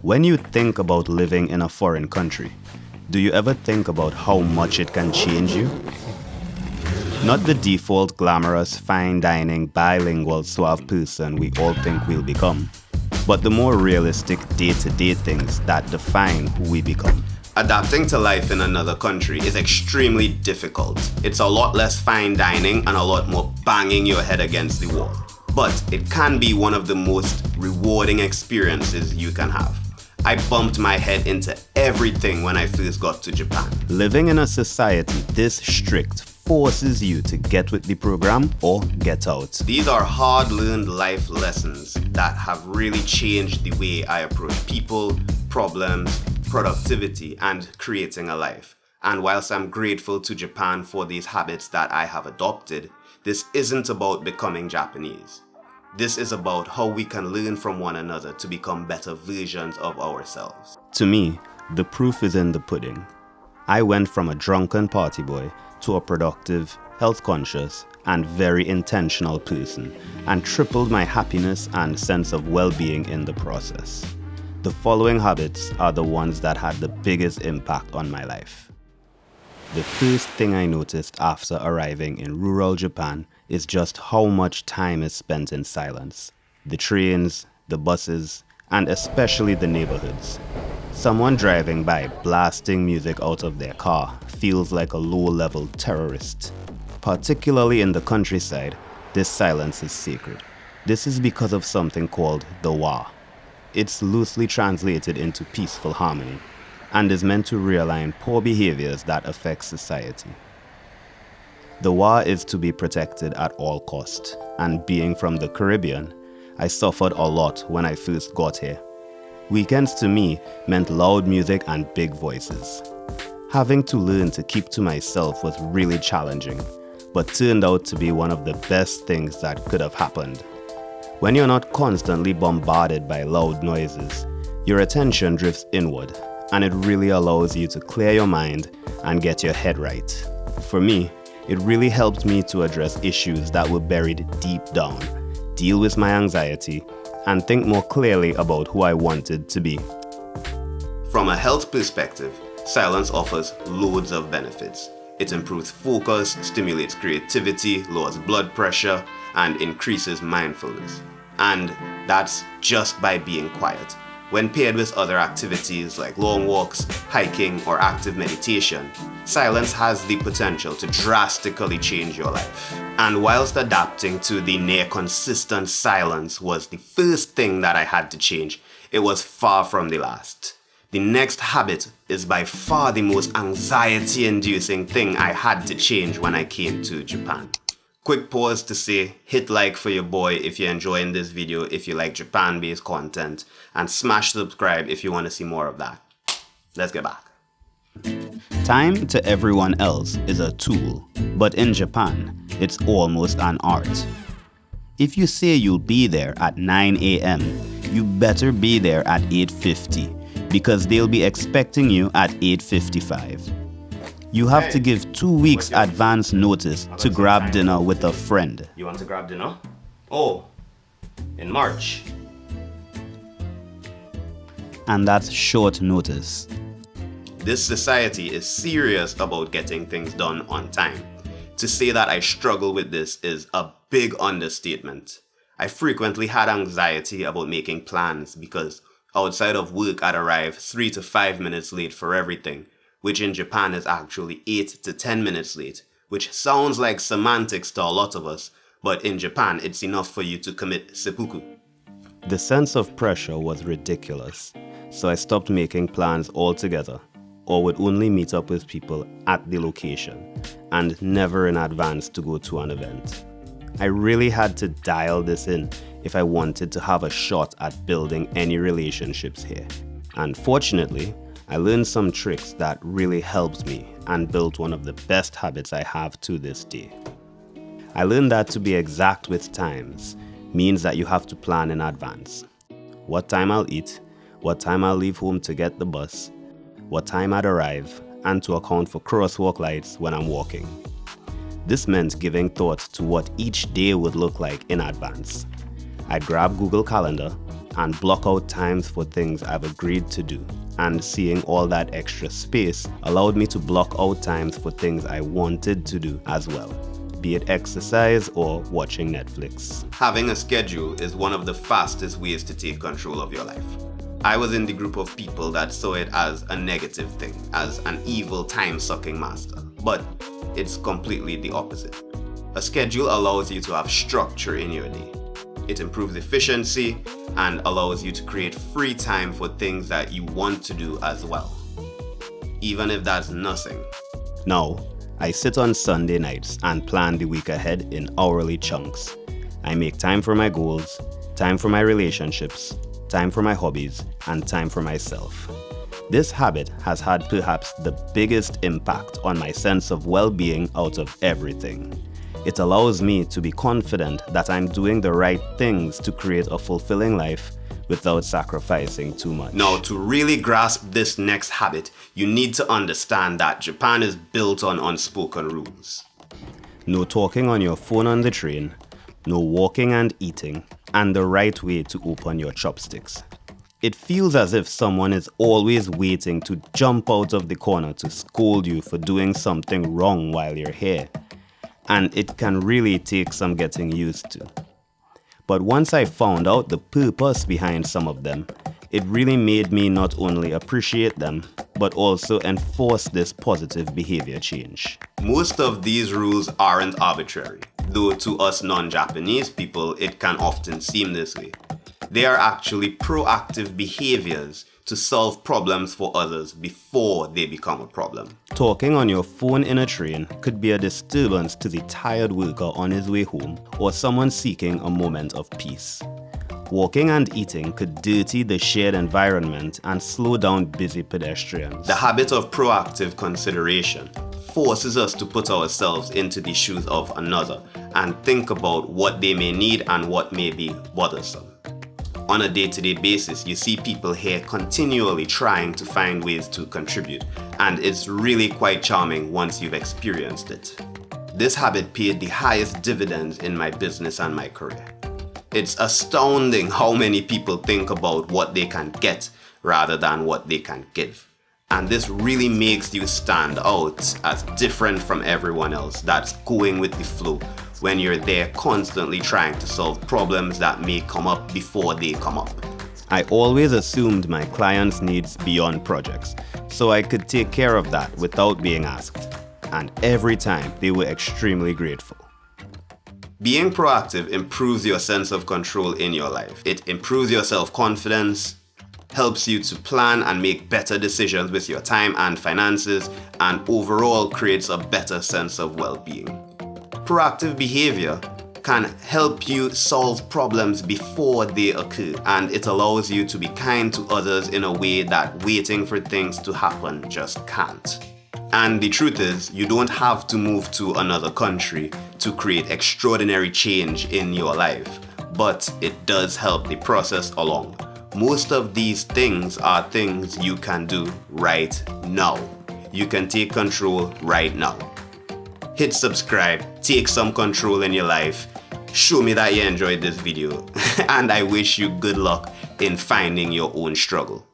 When you think about living in a foreign country, do you ever think about how much it can change you? Not the default glamorous, fine dining, bilingual, suave person we all think we'll become, but the more realistic day-to-day things that define who we become. Adapting to life in another country is extremely difficult. It's a lot less fine dining and a lot more banging your head against the wall. But it can be one of the most rewarding experiences you can have. I bumped my head into everything when I first got to Japan. Living in a society this strict forces you to get with the program or get out. These are hard-learned life lessons that have really changed the way I approach people, problems, productivity, and creating a life. And whilst I'm grateful to Japan for these habits that I have adopted, this isn't about becoming Japanese. This is about how we can learn from one another to become better versions of ourselves. To me, the proof is in the pudding. I went from a drunken party boy to a productive, health-conscious, and very intentional person, and tripled my happiness and sense of well-being in the process. The following habits are the ones that had the biggest impact on my life. The first thing I noticed after arriving in rural Japan is just how much time is spent in silence. The trains, the buses, and especially the neighborhoods. Someone driving by blasting music out of their car feels like a low-level terrorist. Particularly in the countryside, this silence is sacred. This is because of something called the wa. It's loosely translated into peaceful harmony and is meant to realign poor behaviors that affect society. The wa is to be protected at all cost, and being from the Caribbean, I suffered a lot when I first got here. Weekends to me meant loud music and big voices. Having to learn to keep to myself was really challenging, but turned out to be one of the best things that could have happened. When you're not constantly bombarded by loud noises, your attention drifts inward, and it really allows you to clear your mind and get your head right. For me, it really helped me to address issues that were buried deep down, deal with my anxiety, and think more clearly about who I wanted to be. From a health perspective, silence offers loads of benefits. It improves focus, stimulates creativity, lowers blood pressure, and increases mindfulness. And that's just by being quiet. When paired with other activities like long walks, hiking, or active meditation, silence has the potential to drastically change your life. And whilst adapting to the near consistent silence was the first thing that I had to change, it was far from the last. The next habit is by far the most anxiety-inducing thing I had to change when I came to Japan. Quick pause to say, hit like for your boy if you're enjoying this video, if you like Japan-based content, and smash subscribe if you want to see more of that. Let's get back. Time to everyone else is a tool, but in Japan, it's almost an art. If you say you'll be there at 9 a.m., you better be there at 8:50, because they'll be expecting you at 8:55. You have to give 2 weeks advance notice to grab dinner with a friend. You want to grab dinner? Oh, in March. And that's short notice. This society is serious about getting things done on time. To say that I struggle with this is a big understatement. I frequently had anxiety about making plans because outside of work I'd arrive 3 to 5 minutes late for everything, which in Japan is actually 8 to 10 minutes late, which sounds like semantics to a lot of us, but in Japan it's enough for you to commit seppuku. The sense of pressure was ridiculous, so I stopped making plans altogether, or would only meet up with people at the location, and never in advance to go to an event. I really had to dial this in if I wanted to have a shot at building any relationships here. And fortunately, I learned some tricks that really helped me and built one of the best habits I have to this day. I learned that to be exact with times means that you have to plan in advance. What time I'll eat, what time I'll leave home to get the bus, what time I'd arrive, and to account for crosswalk lights when I'm walking. This meant giving thought to what each day would look like in advance. I'd grab Google Calendar and block out times for things I've agreed to do. And seeing all that extra space allowed me to block out times for things I wanted to do as well, be it exercise or watching Netflix. Having a schedule is one of the fastest ways to take control of your life. I was in the group of people that saw it as a negative thing, as an evil time-sucking master. But it's completely the opposite. A schedule allows you to have structure in your day. It improves efficiency and allows you to create free time for things that you want to do as well, even if that's nothing. Now, I sit on Sunday nights and plan the week ahead in hourly chunks. I make time for my goals, time for my relationships, time for my hobbies, and time for myself. This habit has had perhaps the biggest impact on my sense of well-being out of everything. It allows me to be confident that I'm doing the right things to create a fulfilling life without sacrificing too much. Now, to really grasp this next habit, you need to understand that Japan is built on unspoken rules. No talking on your phone on the train, no walking and eating, and the right way to open your chopsticks. It feels as if someone is always waiting to jump out of the corner to scold you for doing something wrong while you're here. And it can really take some getting used to. But once I found out the purpose behind some of them, it really made me not only appreciate them, but also enforce this positive behavior change. Most of these rules aren't arbitrary, though to us non-Japanese people, it can often seem this way. They are actually proactive behaviors to solve problems for others before they become a problem. Talking on your phone in a train could be a disturbance to the tired worker on his way home or someone seeking a moment of peace. Walking and eating could dirty the shared environment and slow down busy pedestrians. The habit of proactive consideration forces us to put ourselves into the shoes of another and think about what they may need and what may be bothersome. On a day-to-day basis, you see people here continually trying to find ways to contribute, and it's really quite charming once you've experienced it. This habit paid the highest dividends in my business and my career. It's astounding how many people think about what they can get rather than what they can give. And this really makes you stand out as different from everyone else that's going with the flow when you're there constantly trying to solve problems that may come up before they come up. I always assumed my clients' needs beyond projects, so I could take care of that without being asked. And every time, they were extremely grateful. Being proactive improves your sense of control in your life. It improves your self-confidence, helps you to plan and make better decisions with your time and finances, and overall creates a better sense of well-being. Proactive behavior can help you solve problems before they occur, and it allows you to be kind to others in a way that waiting for things to happen just can't. And the truth is, you don't have to move to another country to create extraordinary change in your life, but it does help the process along. Most of these things are things you can do right now. You can take control right now. Hit subscribe, take some control in your life, show me that you enjoyed this video, and I wish you good luck in finding your own struggle.